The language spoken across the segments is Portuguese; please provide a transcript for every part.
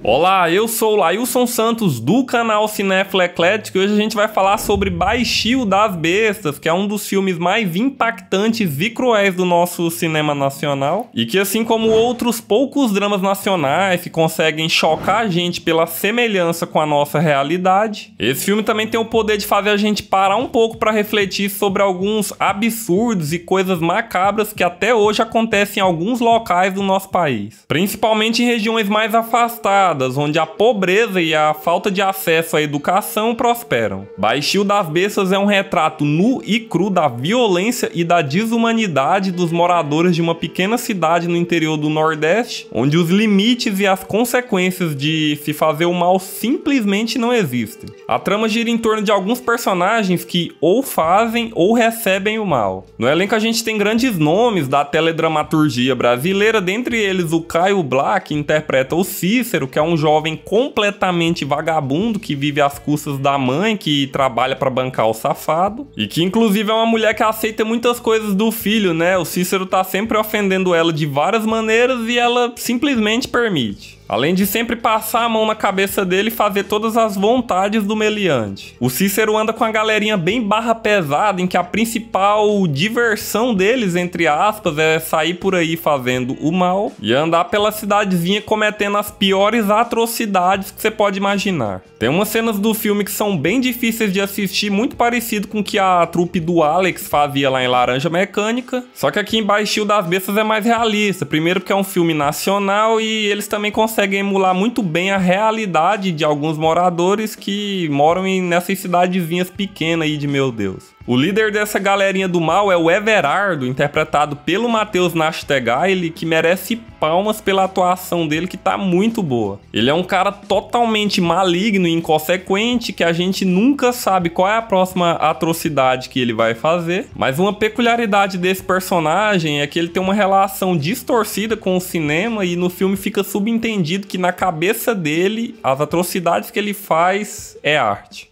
Olá, eu sou o Lailson Santos do canal Cinéfilo Eclético e hoje a gente vai falar sobre Baixio das Bestas, que é um dos filmes mais impactantes e cruéis do nosso cinema nacional e que, assim como outros poucos dramas nacionais que conseguem chocar a gente pela semelhança com a nossa realidade, esse filme também tem o poder de fazer a gente parar um pouco para refletir sobre alguns absurdos e coisas macabras que até hoje acontecem em alguns locais do nosso país, principalmente em regiões mais afastadas, onde a pobreza e a falta de acesso à educação prosperam. Baixio das Bestas é um retrato nu e cru da violência e da desumanidade dos moradores de uma pequena cidade no interior do Nordeste, onde os limites e as consequências de se fazer o mal simplesmente não existem. A trama gira em torno de alguns personagens que ou fazem ou recebem o mal. No elenco a gente tem grandes nomes da teledramaturgia brasileira, dentre eles o Caio Blá, que interpreta o Cícero, que é um jovem completamente vagabundo que vive às custas da mãe, que trabalha para bancar o safado, e que inclusive é uma mulher que aceita muitas coisas do filho, né? O Cícero tá sempre ofendendo ela de várias maneiras e ela simplesmente permite. Além de sempre passar a mão na cabeça dele e fazer todas as vontades do meliante. O Cícero anda com a galerinha bem barra pesada, em que a principal diversão deles, entre aspas, é sair por aí fazendo o mal e andar pela cidadezinha cometendo as piores atrocidades que você pode imaginar. Tem umas cenas do filme que são bem difíceis de assistir, muito parecido com o que a trupe do Alex fazia lá em Laranja Mecânica, só que aqui em Baixio das Bestas é mais realista. Primeiro porque é um filme nacional e eles também conseguem emular muito bem a realidade de alguns moradores que moram nessas cidadezinhas pequenas aí de meu Deus. O líder dessa galerinha do mal é o Everardo, interpretado pelo Matheus Nachtegaele, que merece palmas pela atuação dele, que tá muito boa. Ele é um cara totalmente maligno e inconsequente, que a gente nunca sabe qual é a próxima atrocidade que ele vai fazer, mas uma peculiaridade desse personagem é que ele tem uma relação distorcida com o cinema e no filme fica subentendido que na cabeça dele as atrocidades que ele faz é arte.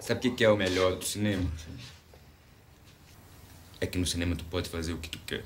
Sabe o que é o melhor do cinema? É que no cinema tu pode fazer o que tu quer.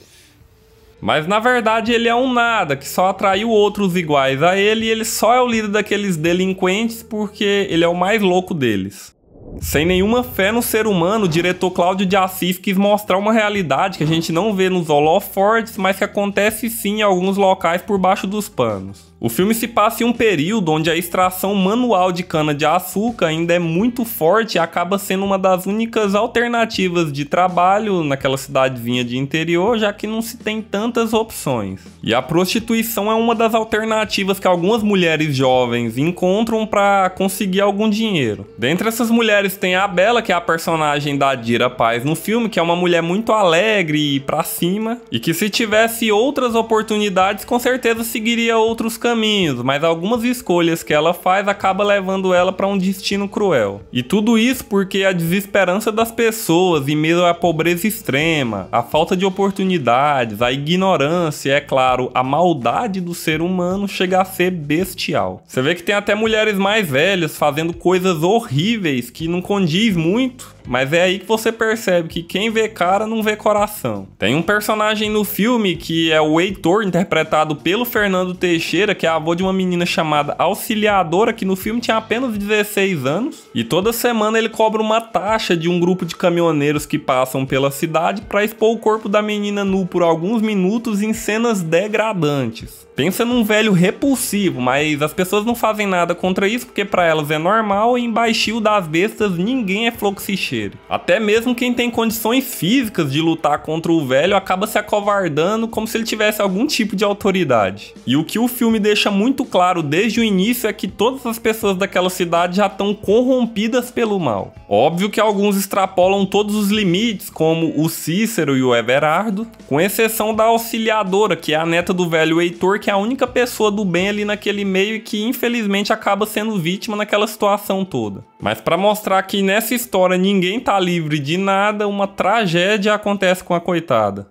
Mas na verdade ele é um nada, que só atraiu outros iguais a ele e ele só é o líder daqueles delinquentes porque ele é o mais louco deles. Sem nenhuma fé no ser humano, o diretor Cláudio de Assis quis mostrar uma realidade que a gente não vê nos holofortes, mas que acontece sim em alguns locais por baixo dos panos. O filme se passa em um período onde a extração manual de cana-de-açúcar ainda é muito forte e acaba sendo uma das únicas alternativas de trabalho naquela cidadezinha de interior, já que não se tem tantas opções. E a prostituição é uma das alternativas que algumas mulheres jovens encontram para conseguir algum dinheiro. Dentre essas mulheres tem a Bela, que é a personagem da Dira Paz no filme, que é uma mulher muito alegre e pra cima, e que se tivesse outras oportunidades com certeza seguiria outros caminhos, mas algumas escolhas que ela faz acaba levando ela para um destino cruel. E tudo isso porque a desesperança das pessoas em meio à pobreza extrema, a falta de oportunidades, a ignorância e, é claro, a maldade do ser humano chega a ser bestial. Você vê que tem até mulheres mais velhas fazendo coisas horríveis que não condiz muito, mas é aí que você percebe que quem vê cara não vê coração. Tem um personagem no filme que é o Heitor, interpretado pelo Fernando Teixeira, que é avô de uma menina chamada Auxiliadora, que no filme tinha apenas 16 anos. E toda semana ele cobra uma taxa de um grupo de caminhoneiros que passam pela cidade para expor o corpo da menina nu por alguns minutos em cenas degradantes. Pensa num velho repulsivo, mas as pessoas não fazem nada contra isso porque para elas é normal e em Baixio das Bestas ninguém é fluxicheiro. Até mesmo quem tem condições físicas de lutar contra o velho acaba se acovardando como se ele tivesse algum tipo de autoridade. E o que o filme deixa muito claro desde o início é que todas as pessoas daquela cidade já estão corrompidas pelo mal. Óbvio que alguns extrapolam todos os limites, como o Cícero e o Everardo, com exceção da Auxiliadora, que é a neta do velho Heitor, que é a única pessoa do bem ali naquele meio e que infelizmente acaba sendo vítima naquela situação toda. Mas para mostrar que nessa história ninguém tá livre de nada, uma tragédia acontece com a coitada.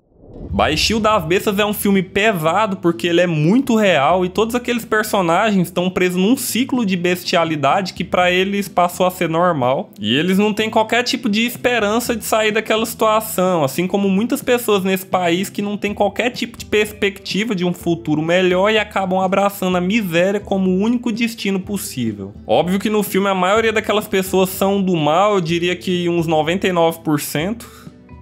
Baixio das Bestas é um filme pesado porque ele é muito real e todos aqueles personagens estão presos num ciclo de bestialidade que pra eles passou a ser normal. E eles não têm qualquer tipo de esperança de sair daquela situação, assim como muitas pessoas nesse país que não têm qualquer tipo de perspectiva de um futuro melhor e acabam abraçando a miséria como o único destino possível. Óbvio que no filme a maioria daquelas pessoas são do mal, eu diria que uns 99%.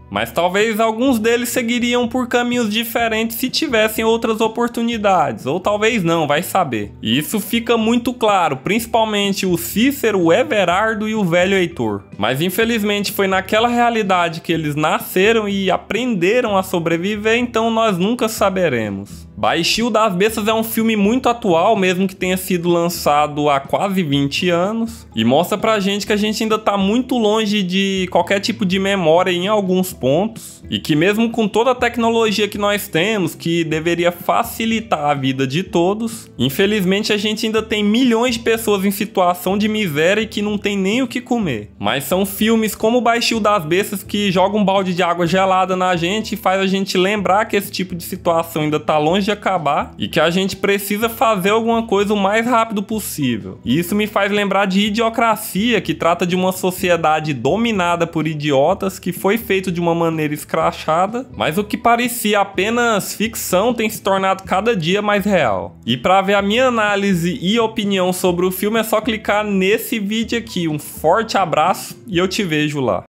Mas talvez alguns deles seguiriam por caminhos diferentes se tivessem outras oportunidades, ou talvez não, vai saber. E isso fica muito claro, principalmente o Cícero, o Everardo e o velho Heitor. Mas infelizmente foi naquela realidade que eles nasceram e aprenderam a sobreviver, então nós nunca saberemos. Baixio das Bestas é um filme muito atual, mesmo que tenha sido lançado há quase 20 anos, e mostra pra gente que a gente ainda tá muito longe de qualquer tipo de memória em alguns pontos, e que mesmo com toda a tecnologia que nós temos, que deveria facilitar a vida de todos, infelizmente a gente ainda tem milhões de pessoas em situação de miséria e que não tem nem o que comer. Mas são filmes como Baixio das Bestas que jogam um balde de água gelada na gente e faz a gente lembrar que esse tipo de situação ainda tá longe de acabar e que a gente precisa fazer alguma coisa o mais rápido possível. E isso me faz lembrar de Idiocracia, que trata de uma sociedade dominada por idiotas que foi feito de uma maneira escrachada, mas o que parecia apenas ficção tem se tornado cada dia mais real. E para ver a minha análise e opinião sobre o filme é só clicar nesse vídeo aqui. Um forte abraço e eu te vejo lá.